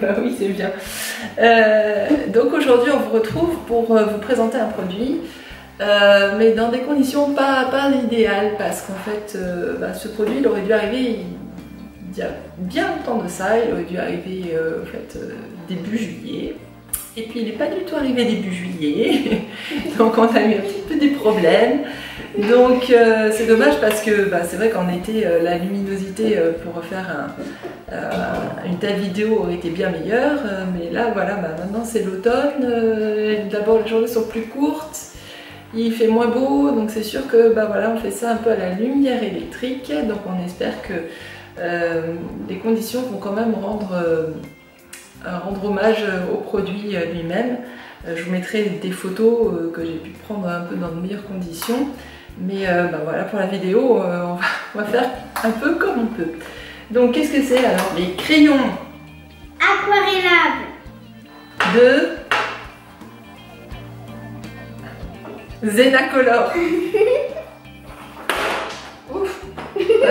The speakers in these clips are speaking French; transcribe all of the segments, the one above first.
Bah oui, c'est bien. Donc aujourd'hui, on vous retrouve pour vous présenter un produit, mais dans des conditions pas idéales, parce qu'en fait, ce produit, il aurait dû arriver il y a bien longtemps de ça. Il aurait dû arriver début juillet. Et puis il n'est pas du tout arrivé début juillet, donc on a eu un petit peu des problèmes. Donc c'est dommage parce que c'est vrai qu'en été, la luminosité pour faire une telle vidéo aurait été bien meilleure. Mais là voilà, maintenant c'est l'automne, d'abord les journées sont plus courtes, il fait moins beau, donc c'est sûr que voilà, on fait ça un peu à la lumière électrique. Donc on espère que les conditions vont quand même rendre hommage au produit lui-même. Je vous mettrai des photos que j'ai pu prendre un peu dans de meilleures conditions. Mais voilà, pour la vidéo, on va faire un peu comme on peut. Donc qu'est-ce que c'est alors? Les crayons aquarellables de Zenacolor. Ouf.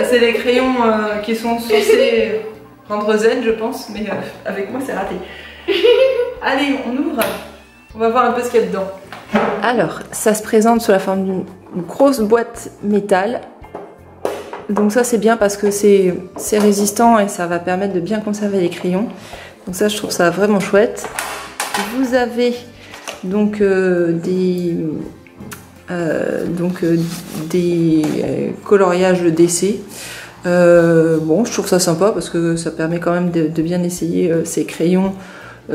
C'est les crayons qui sont censés rendre zen, je pense, mais avec moi c'est raté. Allez, on ouvre, on va voir un peu ce qu'il y a dedans. Alors, ça se présente sous la forme d'une grosse boîte métal. Donc ça c'est bien parce que c'est résistant et ça va permettre de bien conserver les crayons. Donc ça, je trouve ça vraiment chouette. Vous avez donc des coloriages d'essai. Bon, je trouve ça sympa parce que ça permet quand même de bien essayer ces crayons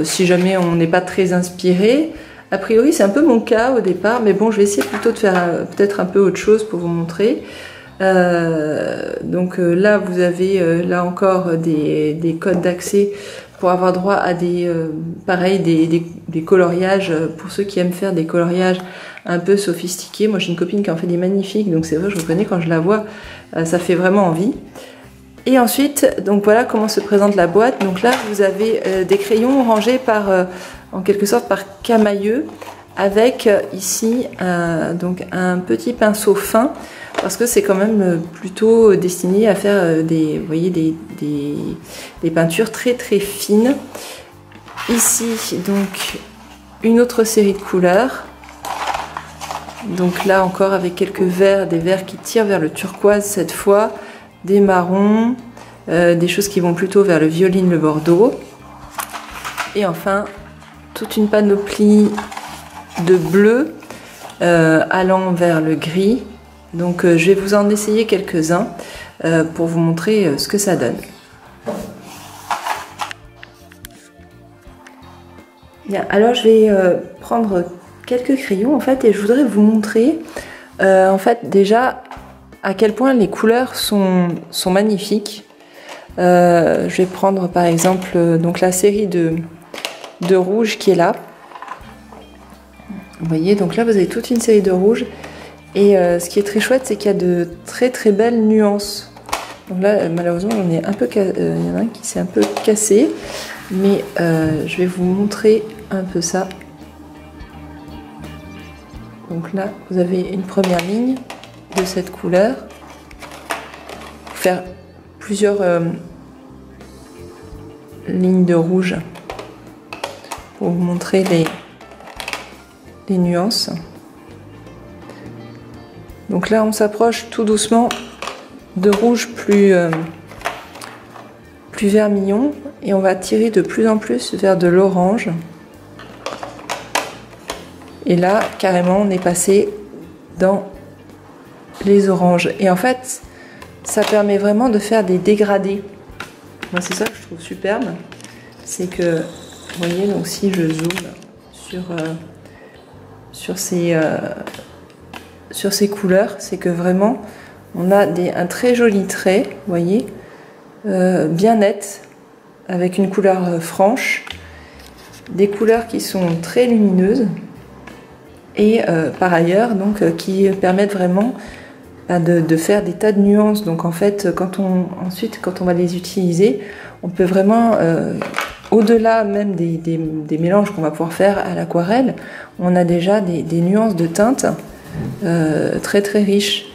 si jamais on n'est pas très inspiré. A priori, c'est un peu mon cas au départ, mais bon, je vais essayer plutôt de faire peut-être un peu autre chose pour vous montrer. Donc là, vous avez là encore des codes d'accès pour avoir droit à des coloriages pour ceux qui aiment faire des coloriages un peu sophistiqués. Moi, j'ai une copine qui en fait des magnifiques, donc c'est vrai, je reconnais quand je la vois, ça fait vraiment envie. Et ensuite, donc voilà comment se présente la boîte. Donc là, vous avez des crayons rangés par, en quelque sorte, par camailleux, avec ici donc un petit pinceau fin, parce que c'est quand même plutôt destiné à faire vous voyez, des peintures très fines. Ici, donc, une autre série de couleurs. Donc là encore avec quelques verts, des verts qui tirent vers le turquoise cette fois, des marrons, des choses qui vont plutôt vers le violine, le bordeaux. Et enfin, toute une panoplie de bleu allant vers le gris. Donc je vais vous en essayer quelques-uns pour vous montrer ce que ça donne. Bien, alors je vais prendre quelques crayons en fait et je voudrais vous montrer en fait déjà à quel point les couleurs sont magnifiques. Je vais prendre par exemple donc la série de rouge qui est là. Vous voyez, donc là vous avez toute une série de rouges et ce qui est très chouette, c'est qu'il y a de très belles nuances. Donc là malheureusement j'en ai un peu il y en a un qui s'est un peu cassé, mais je vais vous montrer un peu ça. Donc là vous avez une première ligne de cette couleur. Faire plusieurs lignes de rouge pour vous montrer les nuances. Donc là on s'approche tout doucement de rouge plus vermillon et on va tirer de plus en plus vers de l'orange. Et là carrément on est passé dans les oranges et en fait ça permet vraiment de faire des dégradés. Moi c'est ça que je trouve superbe, c'est que vous voyez, donc si je zoome sur ces couleurs, c'est que vraiment on a un très joli trait, vous voyez, bien net, avec une couleur franche, des couleurs qui sont très lumineuses et par ailleurs donc qui permettent vraiment de faire des tas de nuances. Donc en fait quand on va les utiliser, on peut vraiment au-delà même des mélanges qu'on va pouvoir faire à l'aquarelle, on a déjà des nuances de teintes très riches.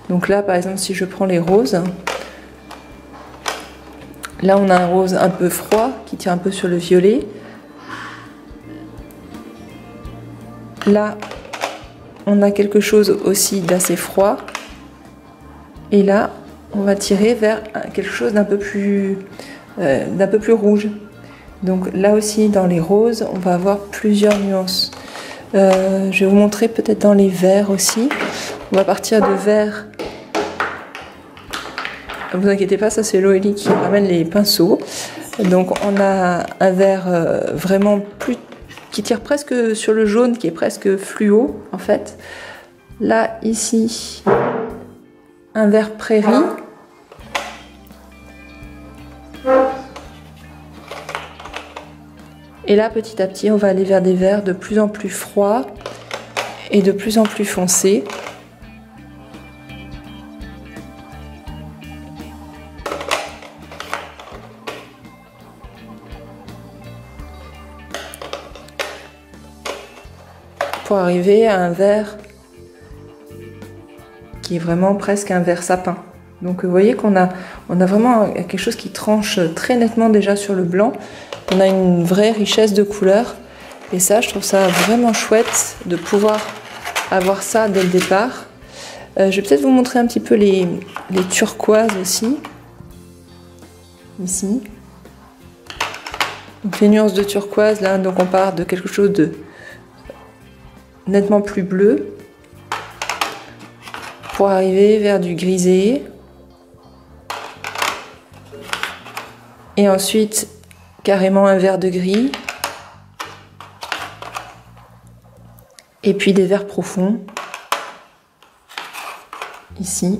Donc là par exemple si je prends les roses, Là, on a un rose un peu froid qui tire un peu sur le violet. Là, on a quelque chose aussi d'assez froid. Et là, on va tirer vers quelque chose d'un peu plus rouge. Donc là aussi, dans les roses, on va avoir plusieurs nuances. Je vais vous montrer peut-être dans les verts aussi. On va partir de vert. Ne vous inquiétez pas, ça c'est Loélie qui ramène les pinceaux. Donc on a un vert vraiment plus qui tire presque sur le jaune, qui est presque fluo en fait. Là ici, un vert prairie. Et là petit à petit, on va aller vers des verts de plus en plus froids et de plus en plus foncés. Pour arriver à un vert qui est vraiment presque un vert sapin. Donc vous voyez qu'on a vraiment quelque chose qui tranche très nettement déjà sur le blanc. On a une vraie richesse de couleurs. Et ça, je trouve ça vraiment chouette de pouvoir avoir ça dès le départ. Je vais peut-être vous montrer un petit peu les turquoises aussi. Ici. Donc les nuances de turquoise, là, donc on part de quelque chose de nettement plus bleu pour arriver vers du grisé et ensuite carrément un vert de gris et puis des verts profonds ici.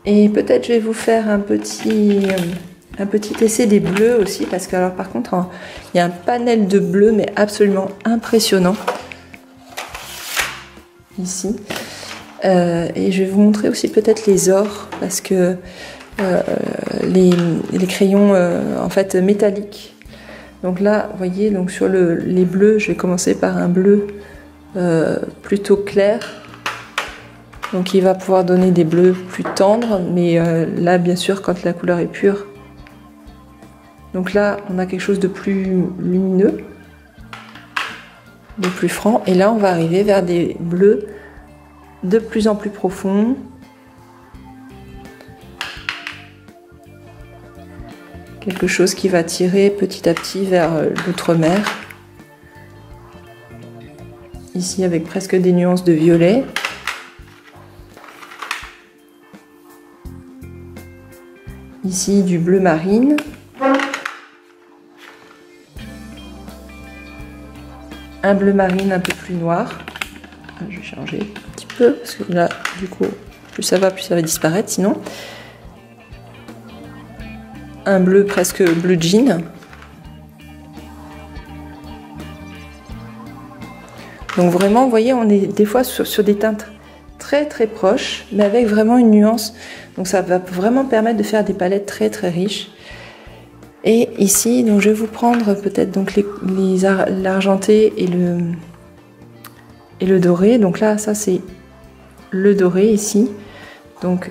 Et peut-être je vais vous faire un petit essai des bleus aussi, parce que alors par contre il y a un panel de bleus mais absolument impressionnant ici. Et je vais vous montrer aussi peut-être les ors, parce que les crayons en fait métalliques. Donc là vous voyez, donc sur les bleus, je vais commencer par un bleu plutôt clair. Donc il va pouvoir donner des bleus plus tendres, mais là bien sûr quand la couleur est pure. Donc là on a quelque chose de plus lumineux, de plus franc, et là on va arriver vers des bleus de plus en plus profonds. Quelque chose qui va tirer petit à petit vers l'outre-mer. Ici avec presque des nuances de violet. Ici du bleu marine. Un bleu marine un peu plus noir. Je vais changer un petit peu parce que là, du coup, plus ça va disparaître sinon. Un bleu presque bleu jean. Donc vraiment, vous voyez, on est des fois sur des teintes très très proches, mais avec vraiment une nuance. Donc ça va vraiment permettre de faire des palettes très très riches. Et ici, donc je vais vous prendre peut-être donc l'argenté et le doré. Donc là, ça c'est le doré ici. Donc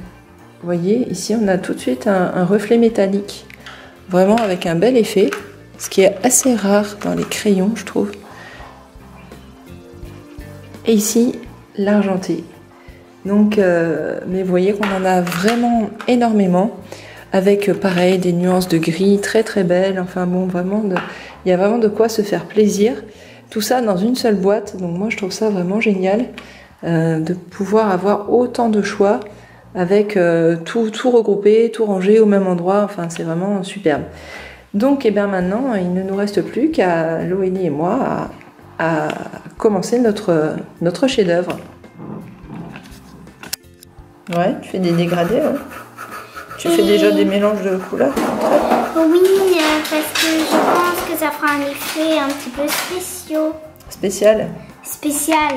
vous voyez, ici on a tout de suite un reflet métallique, vraiment avec un bel effet, ce qui est assez rare dans les crayons, je trouve. Et ici, l'argenté. Donc, mais vous voyez qu'on en a vraiment énormément, avec pareil des nuances de gris très très belles. Enfin bon, vraiment, il y a vraiment de quoi se faire plaisir. Tout ça dans une seule boîte. Donc moi, je trouve ça vraiment génial de pouvoir avoir autant de choix avec tout regroupé, tout rangé au même endroit. Enfin, c'est vraiment superbe. Donc, et bien maintenant, il ne nous reste plus qu'à Loélie et moi à commencer notre chef-d'œuvre. Ouais, tu fais des dégradés, hein. Tu fais déjà des mélanges de couleurs. Oui, parce que je pense que ça fera un effet un petit peu spécial. Spécial. Spécial.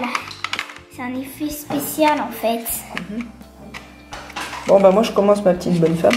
C'est un effet spécial en fait. Bon bah moi je commence ma petite bonne femme.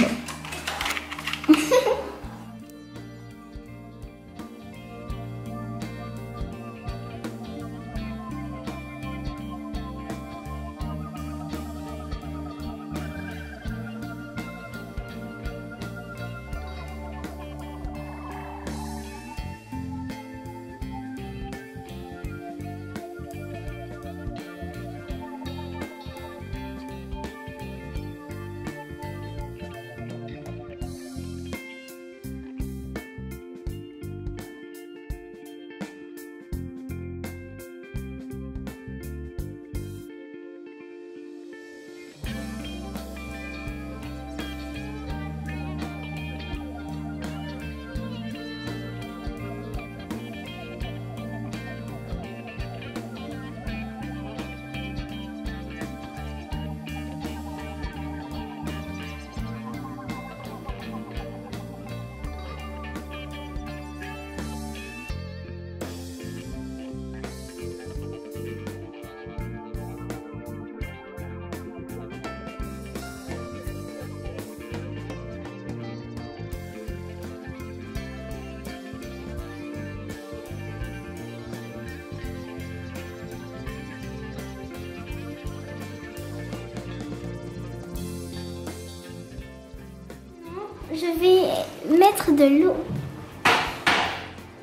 je vais mettre de l'eau.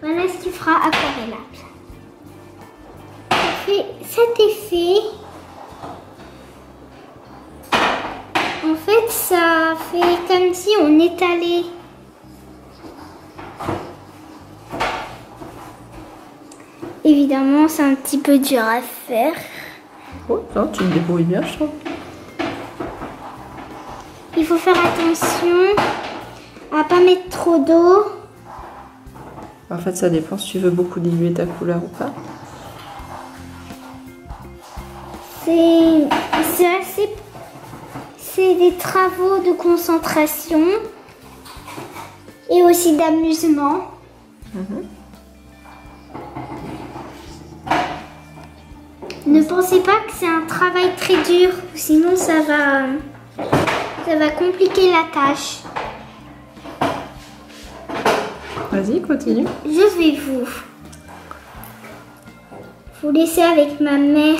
Voilà ce qui fera aquarellable. Ça fait cet effet. En fait, ça fait comme si on étalait. Évidemment, c'est un petit peu dur à faire. Oh, non, tu te débrouilles bien, je trouve. Il faut faire attention à pas mettre trop d'eau. En fait, ça dépend si tu veux beaucoup diluer ta couleur ou pas. C'est des travaux de concentration et aussi d'amusement. Ne pensez pas que c'est un travail très dur, sinon ça va compliquer la tâche. Vas-y, continue. Je vais vous laisser avec ma mère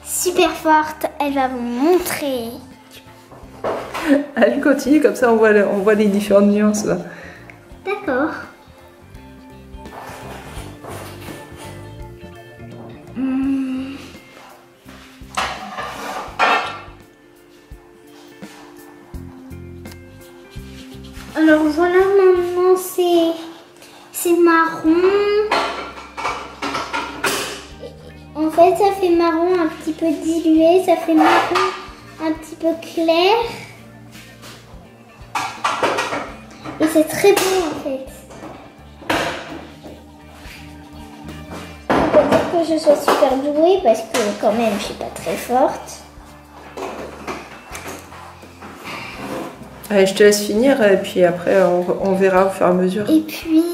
super forte. Elle va vous montrer. Allez, continue, comme ça on voit les différentes nuances là. D'accord. Alors voilà, maintenant c'est marron. En fait, ça fait marron un petit peu dilué, ça fait marron un petit peu clair. Et c'est très beau en fait. On peut dire que je sois super douée parce que quand même je suis pas très forte. Allez, je te laisse finir et puis après on verra au fur et à mesure. Et puis...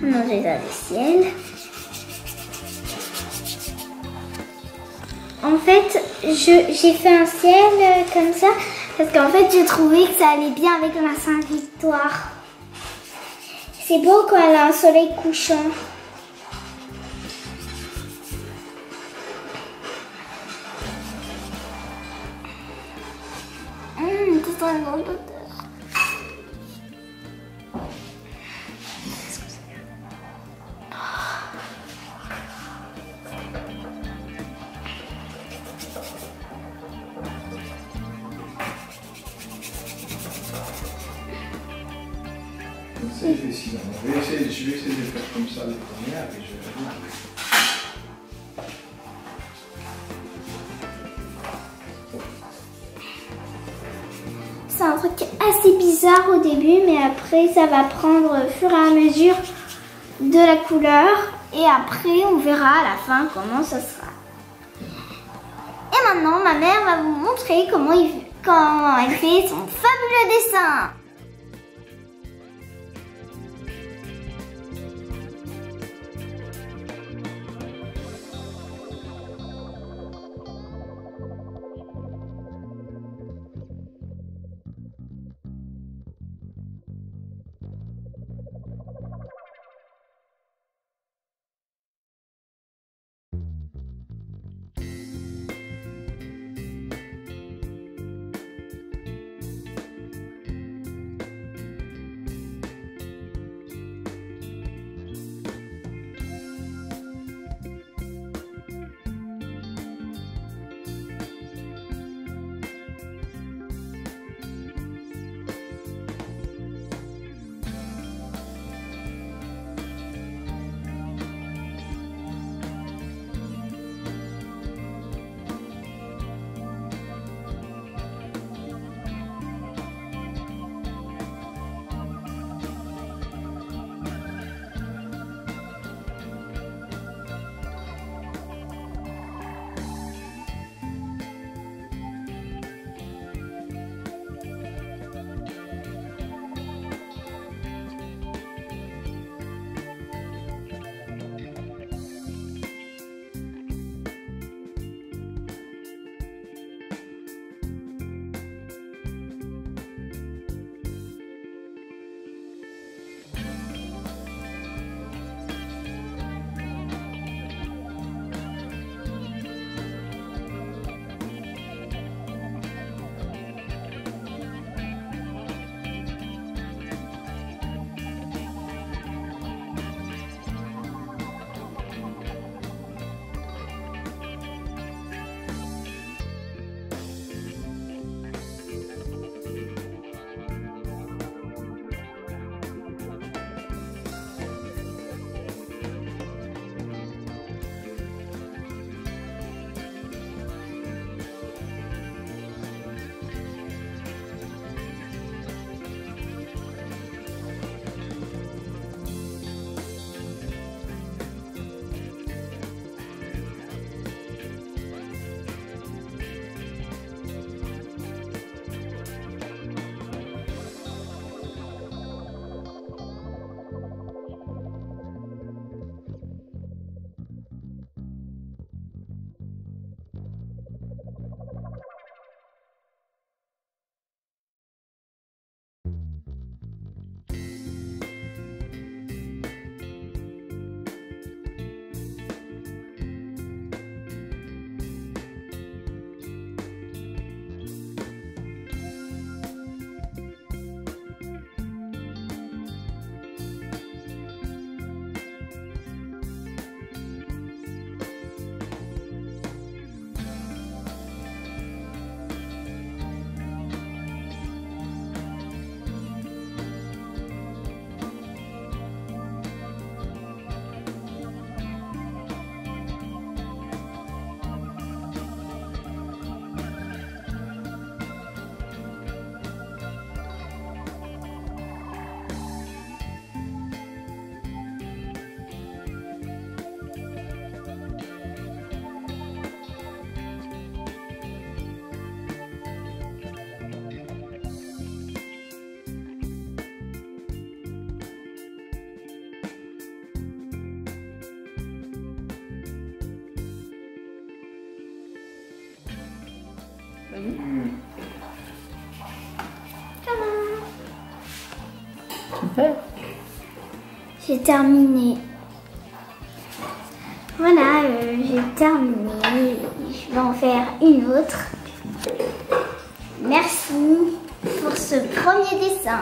Non, j'ai la ciel. En fait, j'ai fait un ciel comme ça parce qu'en fait, je trouvais que ça allait bien avec la Saint-Victoire. C'est beau quand elle a un soleil couchant. C'est un grand odeur. C'est difficile. Je vais essayer de faire comme ça les premières et je vais voir. C'est un truc assez bizarre au début, mais après ça va prendre au fur et à mesure de la couleur. Et après on verra à la fin comment ça sera. Et maintenant ma mère va vous montrer comment elle fait son fabuleux dessin. Super. J'ai terminé. Voilà, j'ai terminé. Je vais en faire une autre. Merci pour ce premier dessin.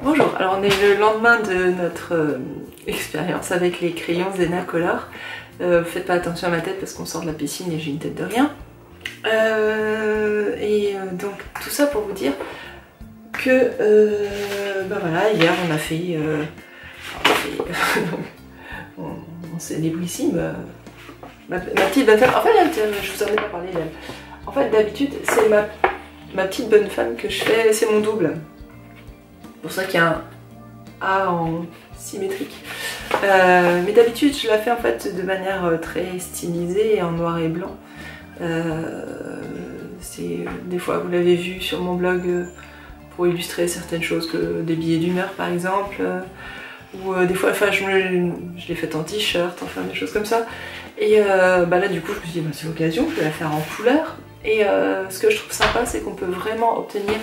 Bonjour, alors on est le lendemain de notre expérience avec les crayons Zena Color. Faites pas attention à ma tête parce qu'on sort de la piscine et j'ai une tête de rien. Donc tout ça pour vous dire que ben voilà, hier on a fait, on célèbre ici ma petite bonne femme. En fait, je vous en ai pas parlé. En fait, d'habitude c'est ma petite bonne femme que je fais, c'est mon double. C'est pour ça qu'il y a un A en symétrique. Mais d'habitude je la fais en fait de manière très stylisée et en noir et blanc. Des fois vous l'avez vu sur mon blog pour illustrer certaines choses, que des billets d'humeur par exemple, ou des fois enfin, je l'ai faite en t-shirt, enfin des choses comme ça. Et bah là du coup je me suis dit bah, c'est l'occasion, je vais la faire en couleur. Et ce que je trouve sympa c'est qu'on peut vraiment obtenir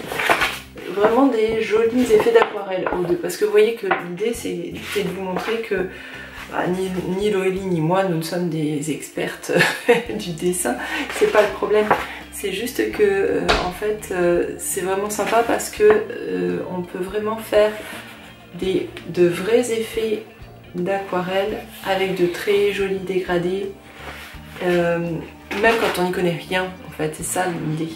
vraiment des jolis effets d'aquarelle aux deux, parce que vous voyez que l'idée c'est de vous montrer que bah, ni Loélie ni moi nous ne sommes des expertes du dessin, c'est pas le problème, c'est juste que en fait c'est vraiment sympa parce que on peut vraiment faire de vrais effets d'aquarelle avec de très jolis dégradés, même quand on n'y connaît rien en fait, c'est ça l'idée.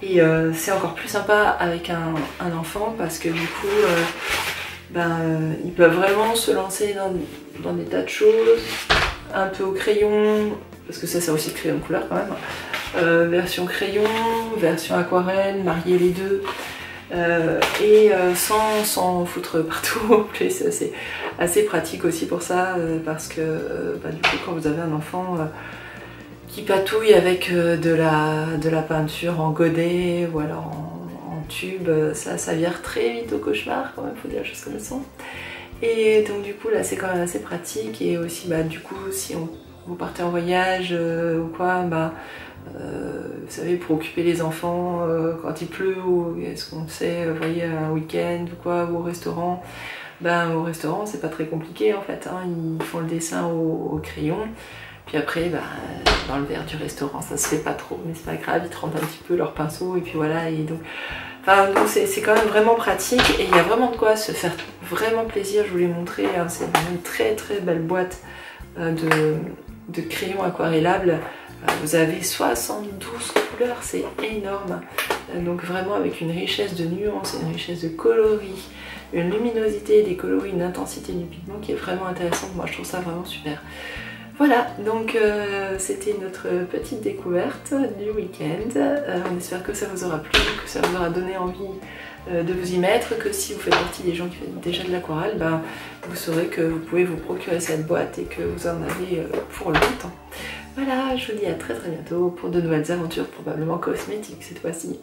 Et c'est encore plus sympa avec un enfant parce que du coup ils peuvent vraiment se lancer dans des tas de choses, un peu au crayon, parce que ça c'est aussi le crayon de couleur quand même, version crayon, version aquarelle, marier les deux, et sans foutre partout en plus. C'est assez pratique aussi pour ça, parce que du coup quand vous avez un enfant qui patouille avec de la peinture en godet ou alors en tube, ça vire très vite au cauchemar quand même, faut dire les choses comme elles sont. Et donc du coup là c'est quand même assez pratique. Et aussi du coup si vous partez en voyage ou quoi, vous savez, pour occuper les enfants quand il pleut, ou est-ce qu'on sait, vous voyez, un week-end ou quoi, ou au restaurant, au restaurant c'est pas très compliqué en fait, hein, ils font le dessin au crayon. Puis après, dans le verre du restaurant, ça se fait pas trop, mais c'est pas grave, ils trempent un petit peu leur pinceau et puis voilà. Et donc c'est quand même vraiment pratique et il y a vraiment de quoi se faire vraiment plaisir. Je vous l'ai montré, hein, c'est une très très belle boîte de crayons aquarellables. Vous avez 72 couleurs, c'est énorme. Donc vraiment avec une richesse de nuances, une richesse de coloris, une luminosité des coloris, une intensité du pigment qui est vraiment intéressante. Moi je trouve ça vraiment super. Voilà, donc c'était notre petite découverte du week-end. On espère que ça vous aura plu, que ça vous aura donné envie de vous y mettre, que si vous faites partie des gens qui font déjà de l'aquarelle, vous saurez que vous pouvez vous procurer cette boîte et que vous en avez pour longtemps. Voilà, je vous dis à très très bientôt pour de nouvelles aventures, probablement cosmétiques cette fois-ci.